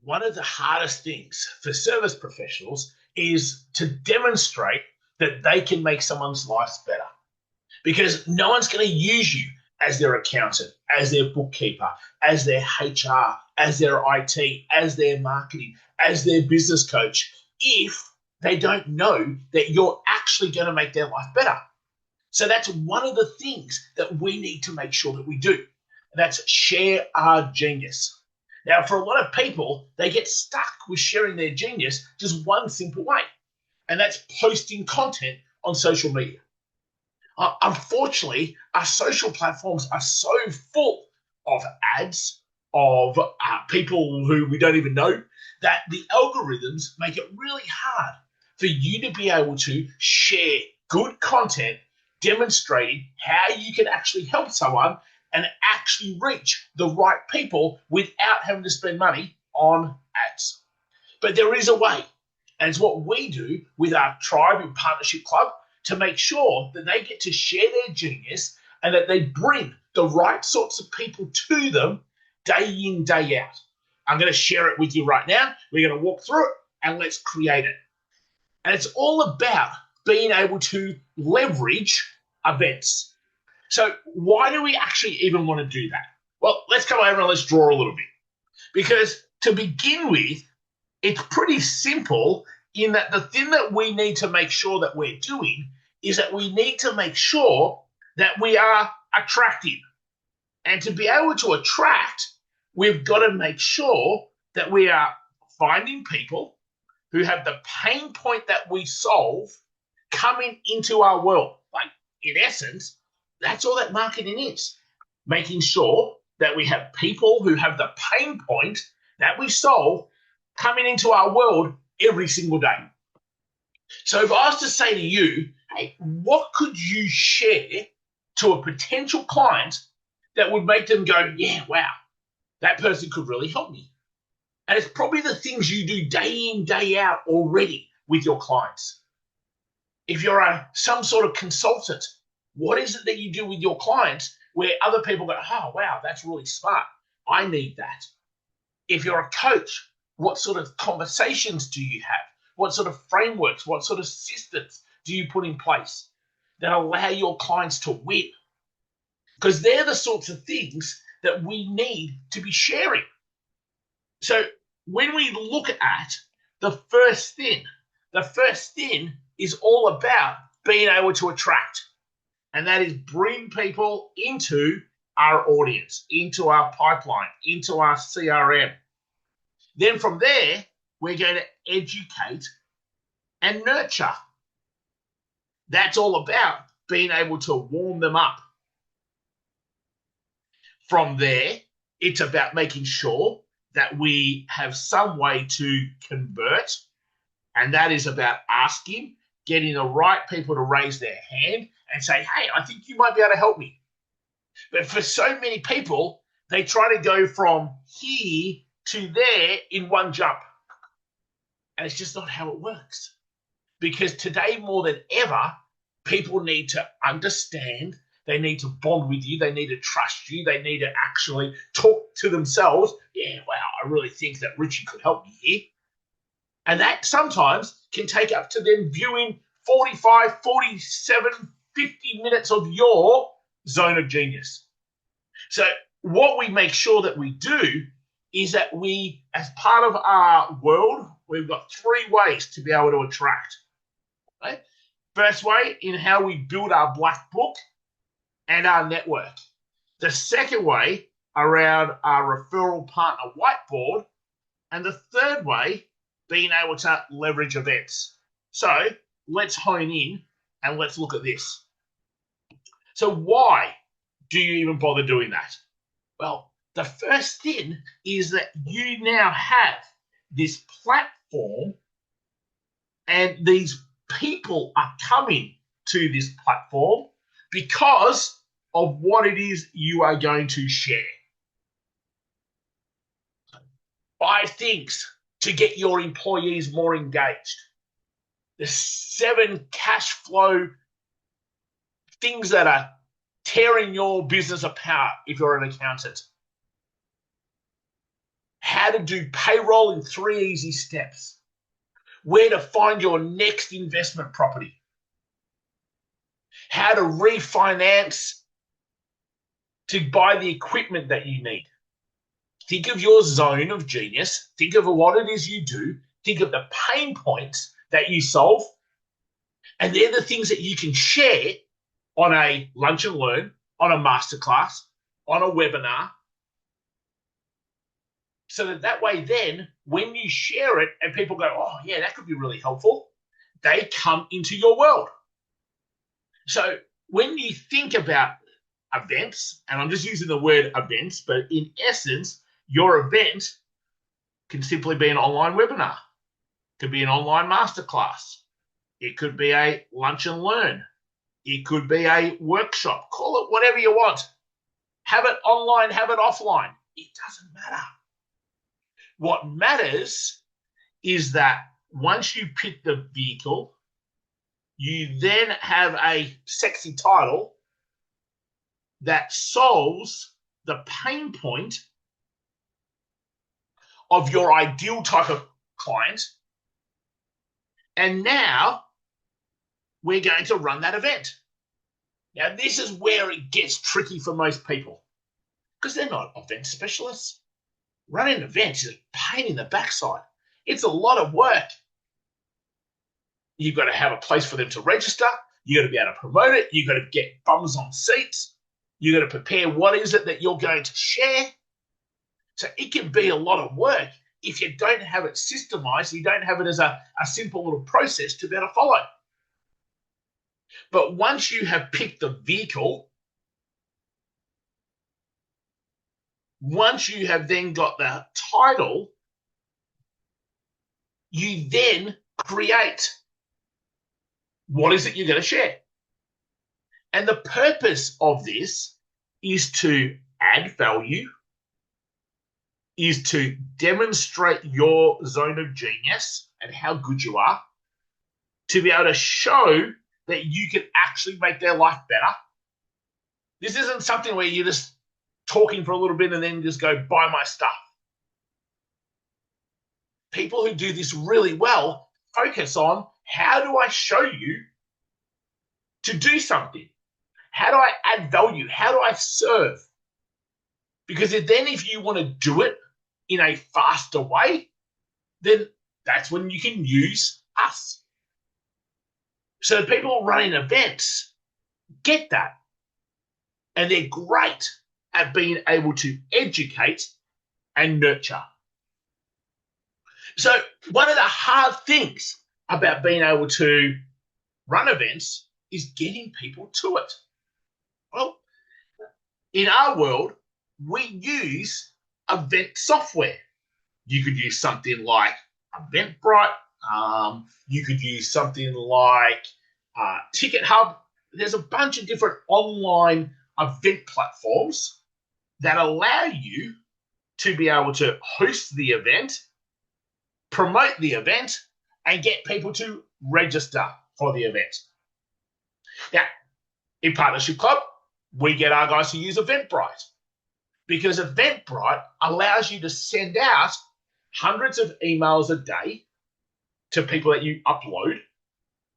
one of the hardest things for service professionals is to demonstrate that they can make someone's life better because no one's going to use you as their accountant, as their bookkeeper, as their HR, as their IT, as their marketing, as their business coach if they don't know that you're actually going to make their life better. So that's one of the things that we need to make sure that we do. And that's share our genius. Now, for a lot of people, they get stuck with sharing their genius just one simple way, and that's posting content on social media. Unfortunately, our social platforms are so full of ads, of people who we don't even know, that the algorithms make it really hard for you to be able to share good content demonstrating how you can actually help someone and actually reach the right people without having to spend money on ads. But there is a way, and it's what we do with our Tribe and Partnership Club to make sure that they get to share their genius and that they bring the right sorts of people to them day in, day out. I'm going to share it with you right now. We're going to walk through it and let's create it. And it's all about being able to leverage events. So why do we actually even want to do that? Well, let's come over and let's draw a little bit. Because to begin with, it's pretty simple in that the thing that we need to make sure that we're doing is that we need to make sure that we are attractive. And to be able to attract, we've got to make sure that we are finding people who have the pain point that we solve coming into our world. Like, in essence, that's all that marketing is. Making sure that we have people who have the pain point that we solve coming into our world every single day. So if I was to say to you, hey, what could you share to a potential client that would make them go, yeah, wow, that person could really help me? And it's probably the things you do day in, day out already with your clients. If you're some sort of consultant, what is it that you do with your clients where other people go, oh, wow, that's really smart. I need that. If you're a coach, what sort of conversations do you have? What sort of frameworks, what sort of systems do you put in place that allow your clients to win? Because they're the sorts of things that we need to be sharing. So when we look at the first thing is all about being able to attract. And that is bring people into our audience, into our pipeline, into our CRM. Then from there, we're going to educate and nurture. That's all about being able to warm them up. From there, it's about making sure that we have some way to convert, and that is about asking, getting the right people to raise their hand and say, hey, I think you might be able to help me. But for so many people, they try to go from here to there in one jump. And it's just not how it works. Because today, more than ever, people need to understand, they need to bond with you, they need to trust you, they need to actually talk to themselves. Yeah, wow, I really think that Richie could help me here. And that sometimes can take up to them viewing 45, 47, 50 minutes of your zone of genius. So what we make sure that we do is that we, as part of our world, we've got three ways to be able to attract. Okay? First way, in how we build our black book and our network. The second way, around our referral partner whiteboard. And the third way, being able to leverage events. So let's hone in and let's look at this. So why do you even bother doing that? Well, the first thing is that you now have this platform and these people are coming to this platform because of what it is you are going to share. 5 things to get your employees more engaged. The 7 cash flow things that are tearing your business apart if you're an accountant. how to do payroll in 3 easy steps, where to find your next investment property, how to refinance to buy the equipment that you need. Think of your zone of genius. Think of what it is you do. Think of the pain points that you solve. And they're the things that you can share on a lunch and learn, on a masterclass, on a webinar. So that way then, when you share it and people go, oh, yeah, that could be really helpful, they come into your world. So when you think about events, and I'm just using the word events, but in essence, your event can simply be an online webinar. It could be an online masterclass. It could be a lunch and learn. It could be a workshop. Call it whatever you want. Have it online, have it offline. It doesn't matter. What matters is that once you pick the vehicle, you then have a sexy title that solves the pain point of your ideal type of client. And now we're going to run that event. Now, this is where it gets tricky for most people because they're not event specialists. Running an event is a pain in the backside. It's a lot of work. You've got to have a place for them to register. You've got to be able to promote it. You've got to get bums on seats. You've got to prepare what is it that you're going to share. So it can be a lot of work if you don't have it systemized. You don't have it as a simple little process to be able to follow. But once you have picked the vehicle, once you have then got the title, you then create what is it you're going to share. And the purpose of this is to add value, is to demonstrate your zone of genius and how good you are, to be able to show that you can actually make their life better. This isn't something where you're just talking for a little bit and then just go buy my stuff. People who do this really well focus on how do I show you to do something? How do I add value? How do I serve? Because then if you want to do it in a faster way, then that's when you can use us. So people running events get that. And they're great at being able to educate and nurture. So one of the hard things about being able to run events is getting people to it. Well, in our world, we use event software. You could use something like Eventbrite. You could use something like Ticket Hub. There's a bunch of different online event platforms that allow you to be able to host the event, promote the event, and get people to register for the event. Now, in Partnership Club, we get our guys to use Eventbrite because Eventbrite allows you to send out hundreds of emails a day to people that you upload,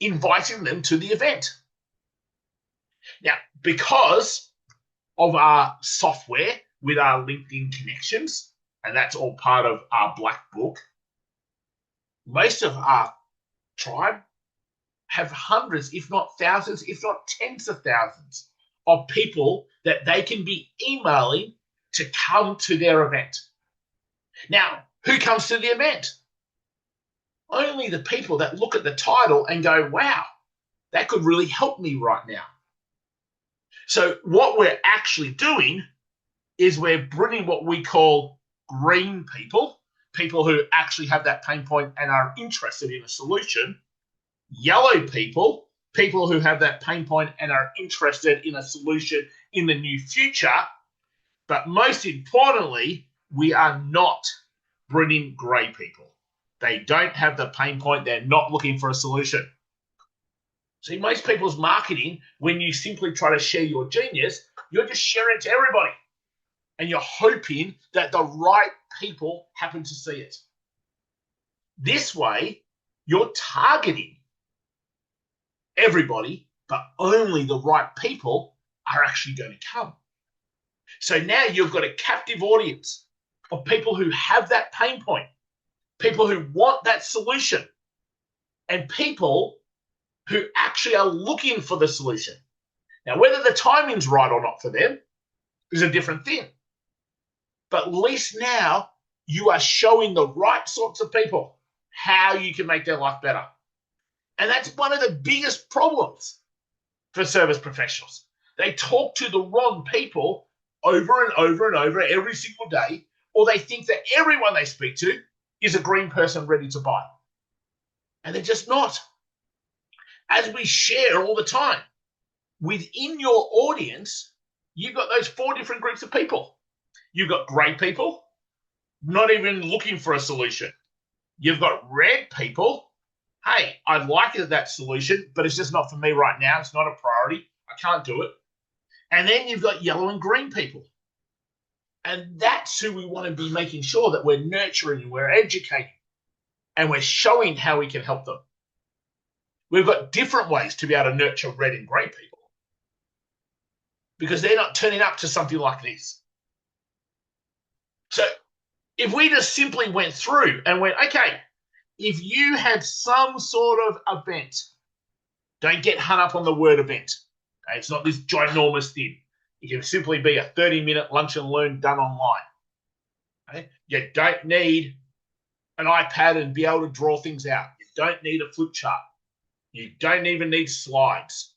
inviting them to the event. Now, because of our software with our LinkedIn connections, and that's all part of our black book, most of our tribe have hundreds, if not thousands, if not tens of thousands of people that they can be emailing to come to their event. Now, who comes to the event? Only the people that look at the title and go, wow, that could really help me right now. So what we're actually doing is we're bringing what we call green people, people who actually have that pain point and are interested in a solution. Yellow people, people who have that pain point and are interested in a solution in the near future. But most importantly, we are not bringing grey people. They don't have the pain point. They're not looking for a solution. See, most people's marketing, when you simply try to share your genius, you're just sharing it to everybody. and you're hoping that the right people happen to see it. This way, you're targeting everybody, but only the right people are actually going to come. So now you've got a captive audience of people who have that pain point, people who want that solution, and people who actually are looking for the solution. Now, whether the timing's right or not for them is a different thing. But at least now you are showing the right sorts of people how you can make their life better. And that's one of the biggest problems for service professionals. They talk to the wrong people over and over and over every single day, or they think that everyone they speak to is a green person ready to buy. And they're just not. As we share all the time, within your audience, you've got those 4 different groups of people. You've got grey people, not even looking for a solution. You've got red people. Hey, I'd like that solution, but it's just not for me right now. It's not a priority. I can't do it. And then you've got yellow and green people. And that's who we want to be making sure that we're nurturing and we're educating and we're showing how we can help them. We've got different ways to be able to nurture red and grey people because they're not turning up to something like this. So if we just simply went through and went, okay, if you had some sort of event, don't get hung up on the word event. Okay? It's not this ginormous thing. It can simply be a 30-minute lunch and learn done online. Okay? You don't need an iPad and be able to draw things out. You don't need a flip chart. You don't even need slides.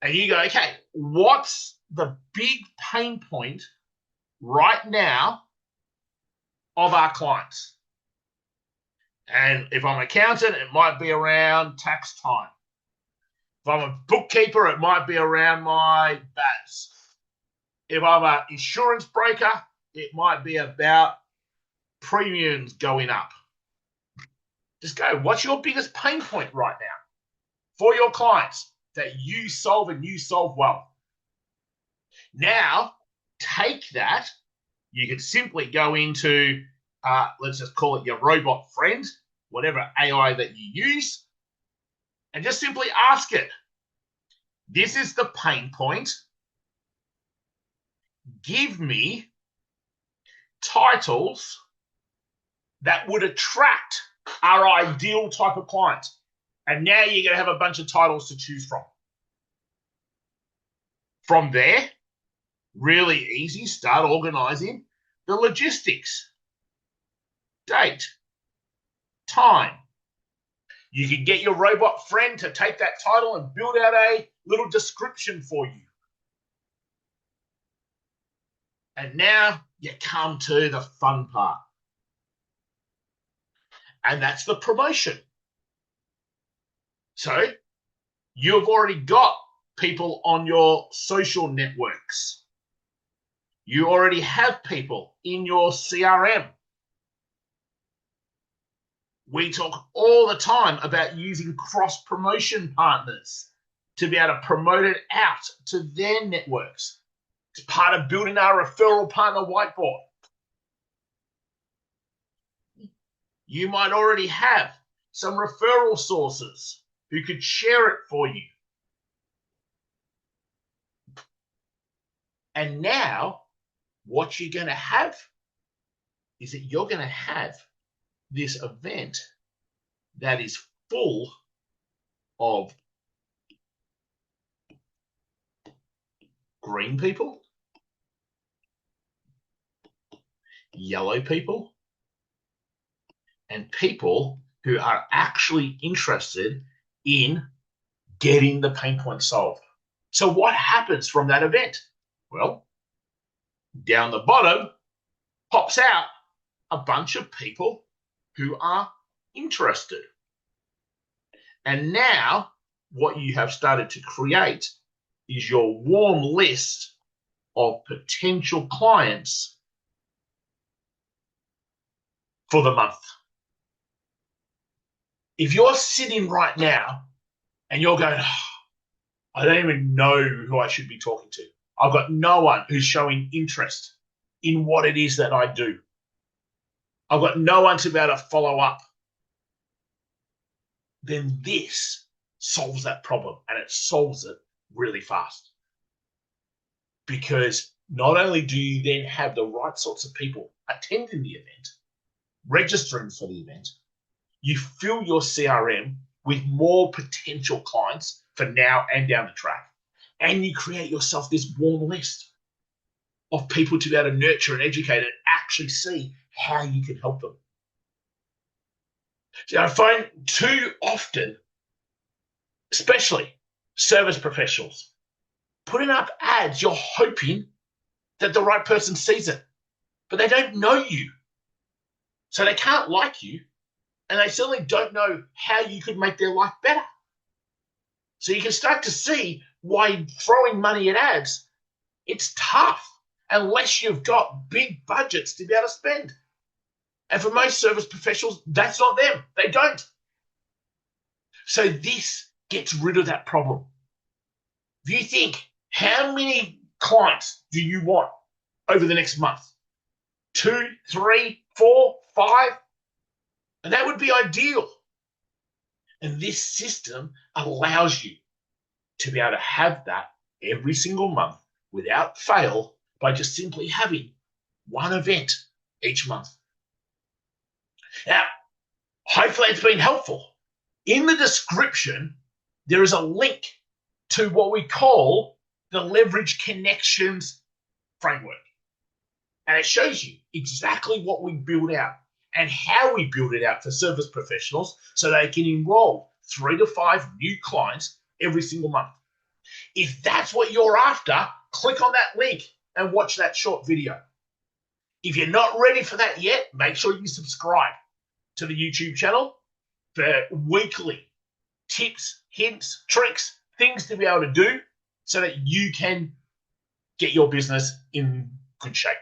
And you go, okay, what's the big pain point right now of our clients? And if I'm an accountant, it might be around tax time. If I'm a bookkeeper, it might be around my BAS. If I'm an insurance broker, it might be about premiums going up. Just go, what's your biggest pain point right now for your clients that you solve and you solve well? Now, take that. You can simply go into, let's just call it your robot friend, whatever AI that you use, and just simply ask it, this is the pain point. Give me titles that would attract our ideal type of client. And now you're going to have a bunch of titles to choose from. From there, really easy, start organizing the logistics. Date, time. You can get your robot friend to take that title and build out a little description for you. And now you come to the fun part. And that's the promotion. So you've already got people on your social networks. You already have people in your CRM. We talk all the time about using cross-promotion partners to be able to promote it out to their networks. It's part of building our referral partner whiteboard. You might already have some referral sources who could share it for you. And now, what you're going to have is that you're going to have this event that is full of green people, yellow people, and people who are actually interested in getting the pain point solved. So what happens from that event? Well, down the bottom pops out a bunch of people who are interested. And now what you have started to create is your warm list of potential clients for the month. If you're sitting right now and you're going, I don't even know who I should be talking to. I've got no one who's showing interest. in what it is that I do. I've got no one to be able to follow up. Then this solves that problem, and it solves it really fast. Because not only do you then have the right sorts of people attending the event, registering for the event, you fill your CRM with more potential clients for now and down the track. And you create yourself this warm list of people to be able to nurture and educate and actually see how you can help them. So I find too often, especially service professionals, putting up ads, you're hoping that the right person sees it, but they don't know you. So they can't like you, and they certainly don't know how you could make their life better. So you can start to see why throwing money at ads, it's tough unless you've got big budgets to be able to spend. And for most service professionals, that's not them. They don't. So this gets rid of that problem. If you think, how many clients do you want over the next month? 2, 3, 4, 5? And that would be ideal. And this system allows you to be able to have that every single month without fail by just simply having one event each month. Now, hopefully it's been helpful. In the description, there is a link to what we call the Leverage Connections framework. And it shows you exactly what we build out and how we build it out for service professionals so they can enroll 3 to 5 new clients every single month. If that's what you're after, click on that link and watch that short video. If you're not ready for that yet, make sure you subscribe to the YouTube channel for weekly tips, hints, tricks, things to be able to do so that you can get your business in good shape.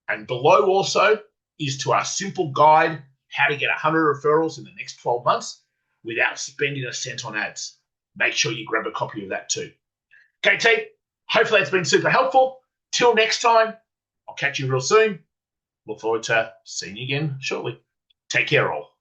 And below also is to our simple guide, how to get 100 referrals in the next 12 months without spending a cent on ads. Make sure you grab a copy of that too. Okay, team, hopefully it's been super helpful. Till next time, I'll catch you real soon. Look forward to seeing you again shortly. Take care, all.